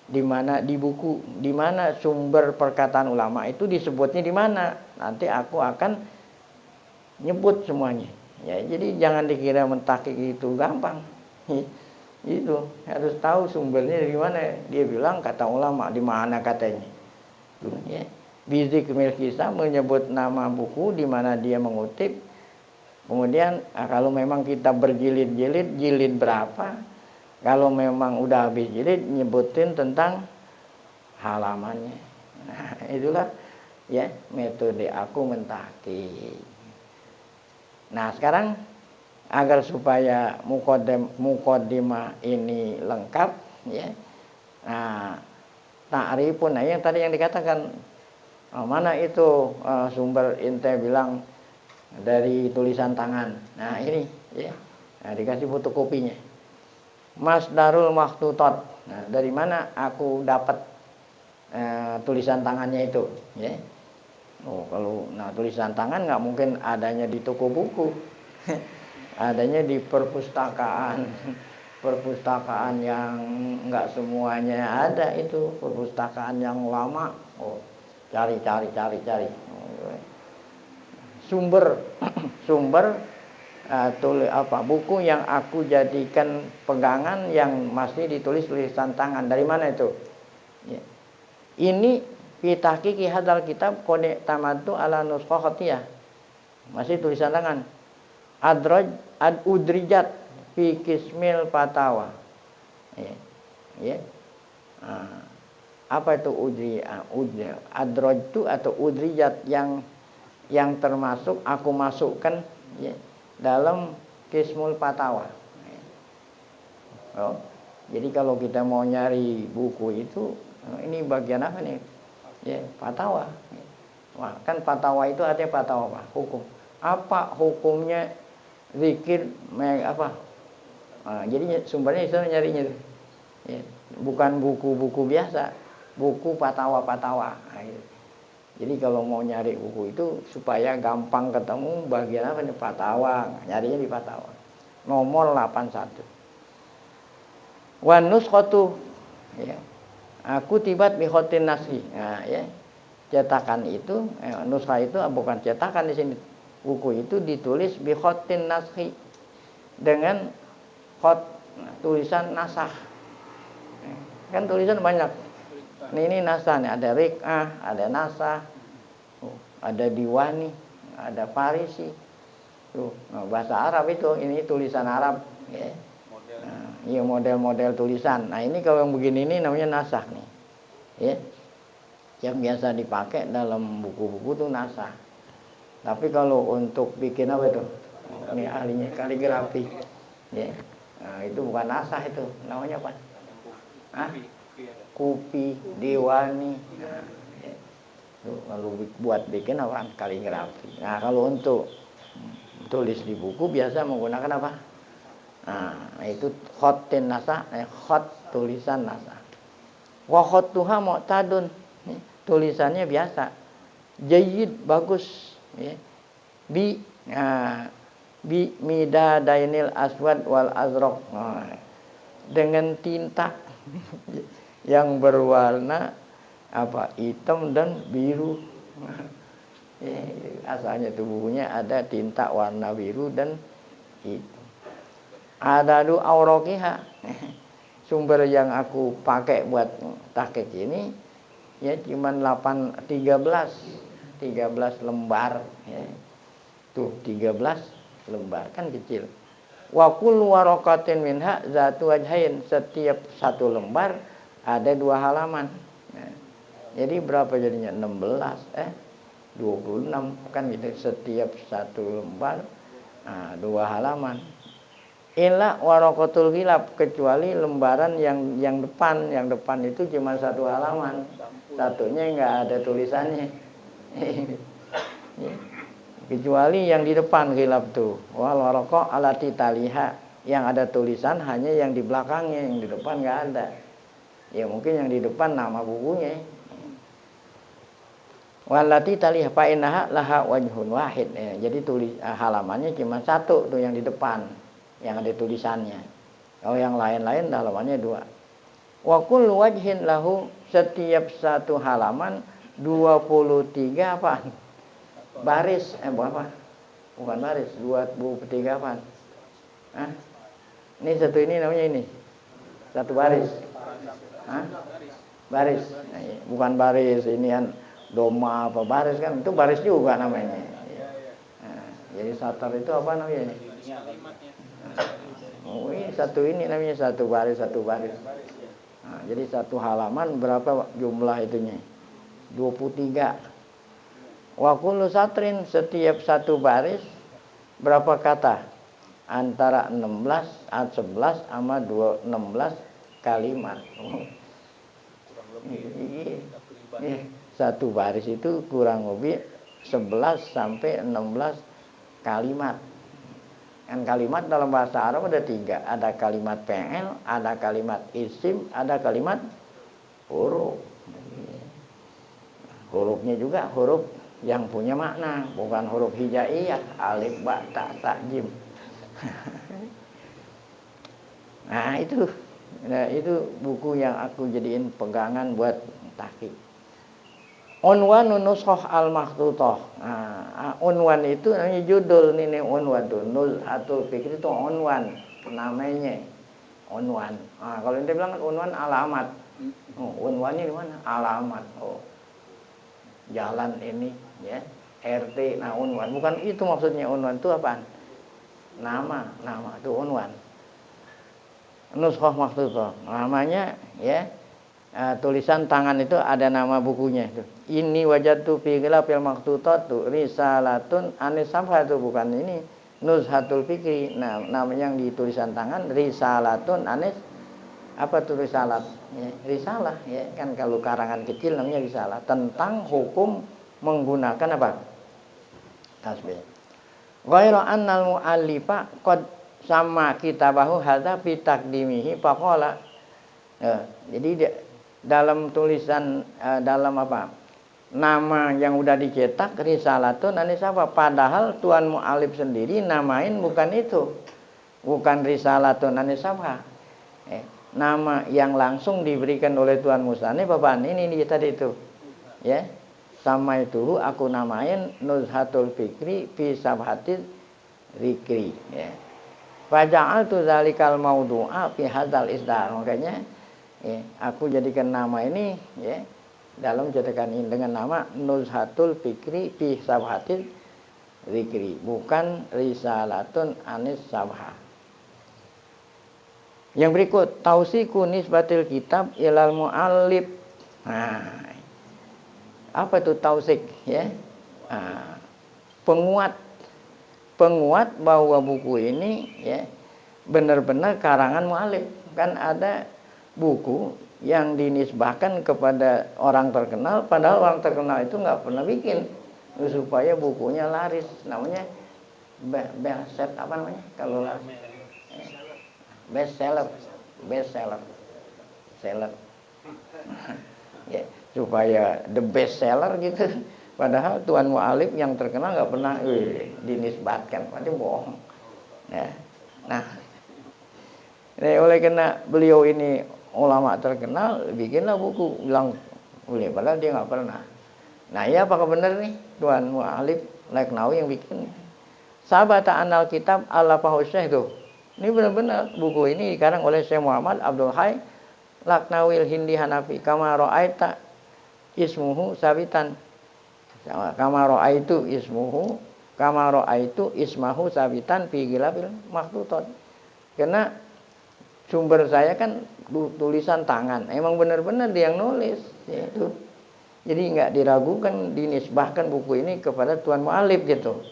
di mana di buku, di mana sumber perkataan ulama itu disebutnya di mana. Nanti aku akan nyebut semuanya. Ya, jadi jangan dikira mentahqiq itu gampang. Itu harus tahu sumbernya dari mana. Dia bilang kata ulama, di mana katanya. Ya. Bizikmil kisah, menyebut nama buku di mana dia mengutip. Kemudian kalau memang kita berjilid-jilid, jilid berapa? Kalau memang udah habis jilid, nyebutin tentang halamannya. Nah, itulah ya metode aku mentahqiq. Nah, sekarang agar supaya muqaddimah ini lengkap ya. Nah, ta'rifun, nah yang tadi yang dikatakan mana itu sumber inte bilang dari tulisan tangan. Nah, ini ya. Nah, dikasih fotokopinya. Masdarul makhtutat. Nah, dari mana aku dapat tulisan tangannya itu ya. Kalau tulisan tangan nggak mungkin adanya di toko buku. Adanya di perpustakaan. Perpustakaan yang nggak semuanya ada itu, perpustakaan yang lama. Cari. Sumber buku yang aku jadikan pegangan yang masih ditulis tulisan tangan. Dari mana itu? Ya. Ini fi tahqiqi hadzal kitab qad tamaddu ala nuskhah khatiyah. Masih tulisan tangan. Udrijat fi kismil fatawa. Ya. Ya. Apa itu adrajtu atau udrijat yang termasuk aku masukkan ya, dalam kismul fatawa. Jadi kalau kita mau nyari buku itu, ini bagian apa nih? Ya, fatawa. Wah, kan fatawa itu artinya fatawa apa? Hukum. Apa hukumnya zikir apa? Jadi sumbernya itu nyarinya itu. Ya, bukan buku-buku biasa, buku fatawa-fatawa. Jadi kalau mau nyari buku itu supaya gampang ketemu bagian apa nih, fatawa, nyarinya di fatawa. Nomor 81. Wa nuskhatu ya. Aku tibat bi khotin nasri. Nah, ya. Cetakan itu nuskha itu bukan cetakan di sini. Buku itu ditulis bi khotin nasri dengan khot tulisan nasakh. Kan tulisan banyak. Ini nasah nih, ada rik'ah, ada nasah, ada diwani, ada farisi. Tuh, bahasa Arab itu, ini tulisan Arab, ya. Iya model-model tulisan. Nah, ini kalau yang begini ini namanya nasah nih. Ya. Yang biasa dipakai dalam buku-buku tuh nasah. Tapi kalau untuk bikin apa itu? Ini ahlinya kaligrafi. Ya. Nah, itu bukan nasah itu, namanya apa? Kupi, diwani. Nah, ya. Lalu buat bikin apa? Kaligrafi. Nah, kalau untuk tulis di buku biasa menggunakan apa? Nah, itu khotin nasa, khot tulisan nasa. Wa khottuha mu'tadun. Tulisannya biasa. Jayyid, bagus, ya. Bi midadainil aswad wal azraq. Dengan tinta yang berwarna apa? Hitam dan biru. Ya, asalnya itu bukunya ada tinta warna biru dan hitam. Adadu auraqiha. Sumber yang aku pakai buat tahqiq ini ya cuman 13 lembar ya. Tuh 13 lembar kan kecil. Wa kullu waraqatin minha zatu wajhain, setiap satu lembar ada 2 halaman. Ya. Jadi berapa jadinya? 26 kan gitu, setiap satu lembar 2 halaman. Illa waraqatul khilaf, kecuali lembaran yang depan itu cuma 1 halaman. Satunya enggak ada tulisannya. Kecuali yang di depan khilaf tuh. Wal waraqa alati taliha, yang ada tulisan hanya yang di belakangnya, yang di depan enggak ada. Ya mungkin yang di depan nama bukunya. Walati taliha fa innaha laha wajhun wahid. Ya, jadi halamannya cuma 1 tuh yang di depan, yang ada tulisannya. Kalau yang lain-lain halamannya 2. Wa kullu wajhin lahu, setiap satu halaman 23 apa? Baris, apa? Bukan baris, 23 apa? Ini satu ini namanya ini. Satu baris. Baris. Nah, bukan baris ini kan doma apa baris kan, itu baris juga namanya. Jadi satar itu apa namanya? Oh, ini satu ini namanya satu baris. Nah, jadi satu halaman berapa jumlah itunya? 23. Wa kullu satrin, setiap satu baris berapa kata? Antara 16 sama 16 kalimat. Satu baris itu kurang lebih 11 sampai 16 kalimat. Kan kalimat dalam bahasa Arab ada 3. Ada kalimat fi'il, ada kalimat isim, ada kalimat huruf. Hurufnya juga huruf yang punya makna, bukan huruf hijaiyah, alif, ba, ta, jim. Nah, itu buku yang aku jadiin pegangan buat tahqiq. Unwan nushah al-makhtutah. Nah, unwan itu namanya judul nih unwan tuh. Nuzhatul fikri itu unwan namanya. Unwan. Nah, kalau dia bilang unwan alamat. Oh, unwannya di mana? Alamat. Oh. Jalan ini ya. RT nah unwan. Bukan itu maksudnya unwan itu apaan? Nama itu unwan. Nushah makhtutah. Namanya ya. Tulisan tangan itu ada nama bukunya itu. Ini wajadtu fi ghilafil makhtutatu risalatun anis safha itu bukan ini Nuzhatul Fikri. Nah, namanya yang di tulisan tangan risalatun anis apa tuh risalat? Ya, risalah ya kan kalau karangan kecil namanya risalah tentang hukum menggunakan apa? Tasbih. Ghairu annal mu'allifa qad sama kitabahu hadza fi taqdimihi faqala. Jadi dalam tulisan dalam apa? Nama yang udah dicetak risalatun anis apa? Padahal tuan mu'alif sendiri namain bukan itu. Bukan risalatun anis apa? Nama yang langsung diberikan oleh tuan musannif apa? Ini tadi itu. Ya. Sama itu aku namain Nuzhatul Fikri fi Sabhatil Zikri ya. Faja'altu zalikal maudu'a fi hadzal isdar. Makanya ya, aku jadikan nama ini ya dalam cetakan ini dengan nama Nuzhatul Fikri fi Sabhatil Zikri, bukan Risalatun anis Sabha. Yang berikut tausiku nisbatil kitab ilal muallif. Nah, apa itu tausik ya? Nah, penguat bahwa buku ini ya benar-benar karangan muallif. Kan ada buku yang dinisbahkan kepada orang terkenal, padahal orang terkenal itu nggak pernah bikin supaya bukunya laris. Namanya bestseller apa namanya? Kalau bestseller. Ya, supaya the bestseller gitu. Padahal tuan mu'alif yang terkenal nggak pernah dinisbatkan, pasti bohong. Ya. Nah, oleh karena beliau ini ulama terkenal, bikinlah buku bilang boleh, padahal dia nggak pernah. Nah, ya apakah benar nih tuan mu'alif Laknawi yang bikin? Sabata anal kitab al-Fahu Syekh itu. Ini benar-benar buku ini dikarang oleh Syekh Muhammad Abdul Hayy Laknawi Hindi Hanafi kama ra'aita ismuhu sabitan. Kama ra'aitu ismahu sabitan fi ghilafil makhtutat. Karena sumber saya kan tulisan tangan. Emang benar-benar dia yang nulis yaitu. Jadi enggak diragukan dinisbahkan buku ini kepada tuan mu'alif gitu.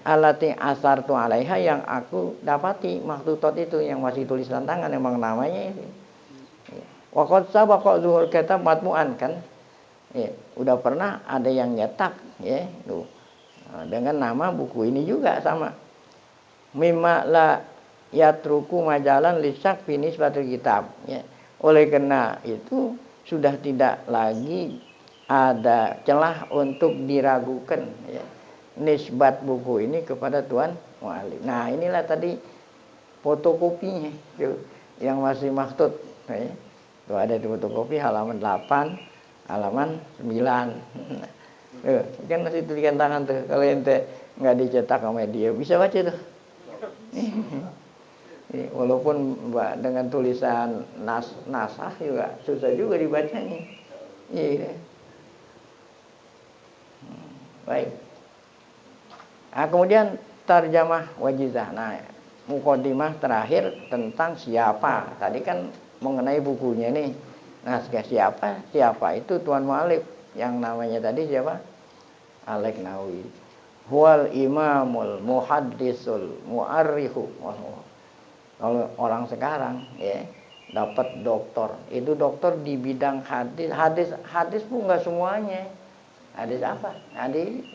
Alati asartu alaiha yang aku dapati makhtutat itu yang masih tulisan tangan emang namanya itu. Wa qad sabaqa zuhur kitab matmu'an kan. Ya, udah pernah ada yang nyetak ya tuh. Nah, dengan nama buku ini juga sama. Mimma la yatruku majalan lisyak finis batul kitab ya. Oleh karena itu sudah tidak lagi ada celah untuk diragukan ya nisbat buku ini kepada tuan mu'alif. Nah, inilah tadi fotokopinya tuh yang masih makhtut ya. Tuh ada di fotokopi halaman 8 halaman 9. Kan masih tulisan tangan tuh. Kalau ente nggak dicetak sama dia bisa baca tuh. Walaupun dengan tulisan nasah juga susah juga dibacanya. Iya. Baik. Nah, kemudian tarjamah wajizah. Nah, muqaddimah terakhir tentang siapa. Tadi kan mengenai bukunya nih. Nah, siapa? Siapa itu tuan mu'alif? Yang namanya tadi siapa? Al-Leknawi. Huwal imamul muhaddisul mu'arrihu. Kalau orang sekarang ya dapat doktor, itu doktor di bidang hadis pun nggak semuanya. Hadis apa? Hadis.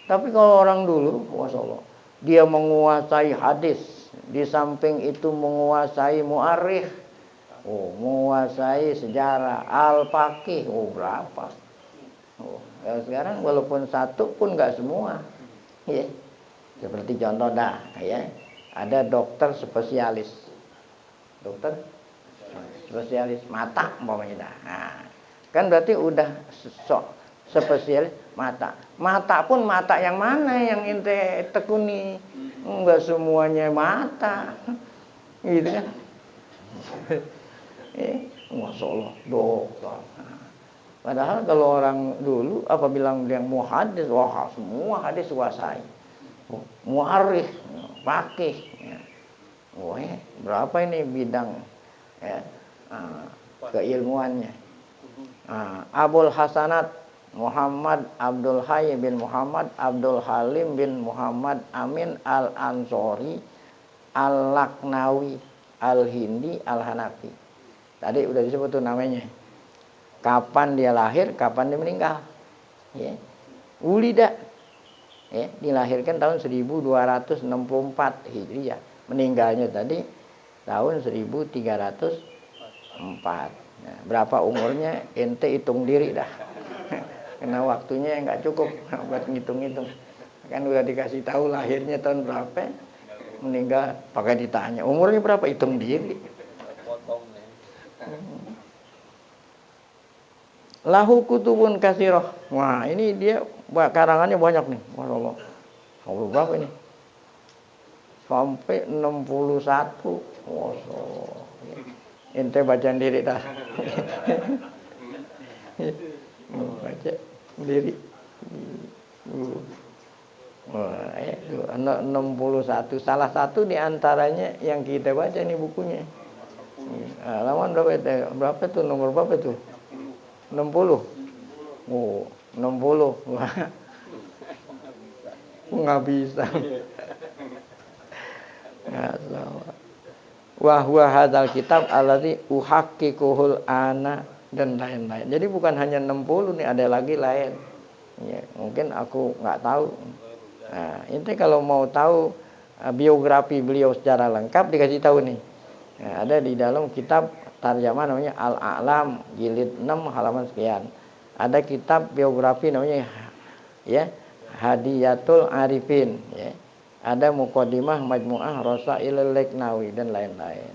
Tapi kalau orang dulu, Masya Allah, dia menguasai hadis, di samping itu menguasai mu'arrikh, menguasai sejarah, al-faqih, berapa? Sekarang walaupun satu pun nggak semua, ya. Seperti contoh ya, ada dokter spesialis mata umpamanya dah. Nah, kan berarti udah spesialis mata pun mata yang mana yang ente tekuni, enggak semuanya mata gitu kan. Masya Allah dokter. Padahal kalau orang dulu apa bilang dia muhaddis, wah semua hadis kuasai. Mu'arrikh, faqih. Wah, berapa ini bidang ya, keilmuannya. Abul Hasanat Muhammad Abdul Hayy bin Muhammad Abdul Halim bin Muhammad Amin Al-Ansori Al-Laknawi Al-Hindi Al-Hanafi. Tadi udah disebut tuh namanya. Kapan dia lahir, kapan dia meninggal. Ya. Ulida. Ya, dilahirkan tahun 1264 Hijriah. Meninggalnya tadi tahun 1304. Nah, berapa umurnya ente hitung diri dah. Karena waktunya nggak cukup buat ngitung-ngitung. Kan udah dikasih tahu lahirnya tahun berapa, meninggal pakai ditanya umurnya berapa, hitung diri. Lahu kutubun katsirah. Wah, ini dia karangannya banyak nih. Masya Allah. Berapa ini? Sampai 61. Masya Allah. Ente baca sendiri dah. Baca sendiri. Wah, 61. Salah satu di antaranya yang kita baca nih bukunya. Halaman berapa tuh? Nomor berapa tuh? 60. 60. Wah. Nggak bisa. Wa huwa hadzal kitab allazi uhaqqiquhul ana dan lain-lain. Jadi bukan hanya 60 nih, ada lagi lain. Ya, mungkin aku nggak tahu. Nah, ini kalau mau tahu biografi beliau secara lengkap dikasih tahu nih. Nah, ada di dalam kitab tarjamah namanya Al-A'lam jilid 6 halaman sekian. Ada kitab biografi namanya ya Hadiyatul Arifin ya. Ada muqaddimah Majmu'ah Rasailul Leknawi dan lain-lain.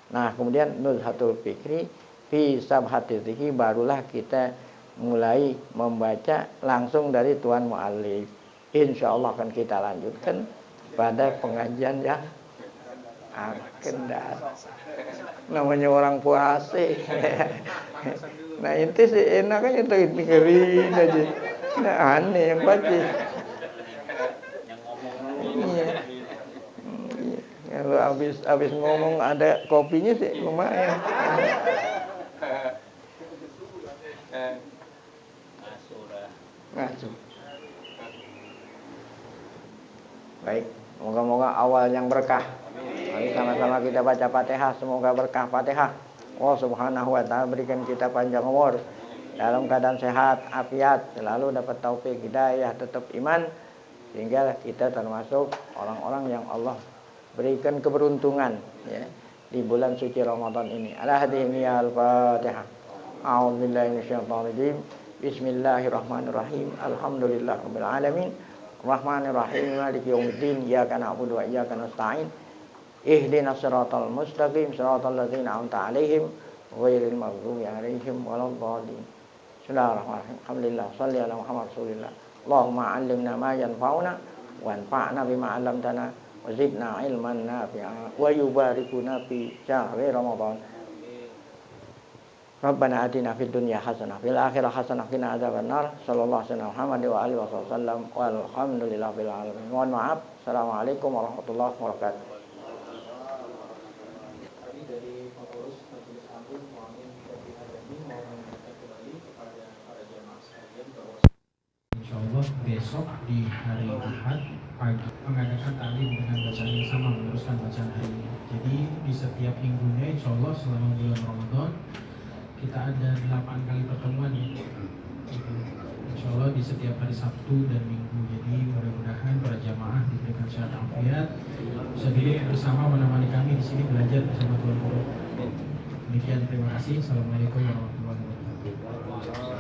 Nah, kemudian Nuzhatul Fikri fi Sabhati Dzikri, barulah kita mulai membaca langsung dari tuan muallif. Insyaallah akan kita lanjutkan pada pengajian yang akan datang. Namanya orang puasa. Nah, inti sih enaknya dengerin aja. Nah, aneh yang baca. Iya. Kalau habis ngomong ada kopinya sih lumayan. Ngasuh. Baik, moga-moga awal yang berkah. Mari sama-sama kita baca Fatihah, semoga berkah Fatihah. Allah Subhanahu wa taala berikan kita panjang umur, dalam keadaan sehat, afiat, selalu dapat taufik hidayah, tetap iman, sehingga kita termasuk orang-orang yang Allah berikan keberuntungan ya di bulan suci Ramadan ini. Al-Hadiyah Al-Fatihah. A'udzubillahi minasyaitonir rajim. Bismillahirrahmanirrahim. Alhamdulillahirabbil alamin. Rahmanirrahim. Maliki yaumiddin. Iyyaka na'budu wa iyyaka nasta'in. Ihdinas siratal mustaqim, siratal ladzina an'amta 'alaihim ghairil maghdubi 'alaihim waladdallin. Bismillahirrahmanirrahim. Alhamdulillah, shalli ala Muhammad rasulillah. Allahumma 'allimna ma yanfa'una wanfa'na bima 'allamtana wa zidna ilman nafi'a wa yubarikuna fi syahri Ramadan. Rabbana atina fid dunya hasanah fil akhirati hasanah qina adzabannar. Sallallahu alaihi wasallam Muhammad wa alihi wasallam. Walhamdulillahil alamin. Mohon maaf. Assalamualaikum warahmatullahi wabarakatuh. Kami dari Pengurus Majelis Agung Muamin Kopi Adami mau mengingatkan kembali kepada para jamaah sekalian bahwa insyaallah besok di hari Ahad pagi mengadakan taklim dengan bacaan yang sama, meneruskan bacaan hari ini. Jadi di setiap minggunya insyaallah selama bulan Ramadan kita ada 8 kali pertemuan ya. Insyaallah di setiap hari Sabtu dan Minggu. Jadi mudah-mudahan para jamaah diberikan sehat afiat, bisa duduk bersama menemani kami di sini belajar bersama Tuhan Guru. Demikian, terima kasih. Assalamualaikum warahmatullahi wabarakatuh.